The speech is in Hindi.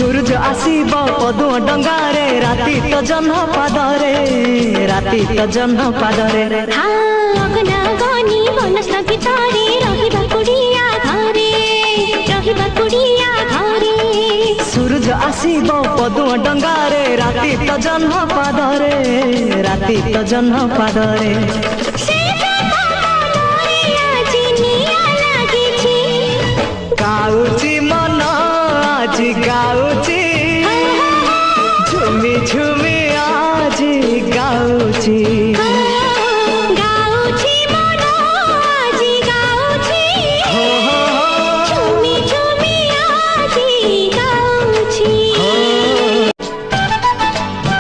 सूरज आसीब पदु डंगारे राति तो जह्न पादरे राति तो जह्न पादरे अगनागनी बनस्ना भितरे रहिबा कुड़िया घरे सूरज आसीब पदु डंगारे राति तो जह्न पादरे राति तो जह्न पादरे गाउची मन आज गाउ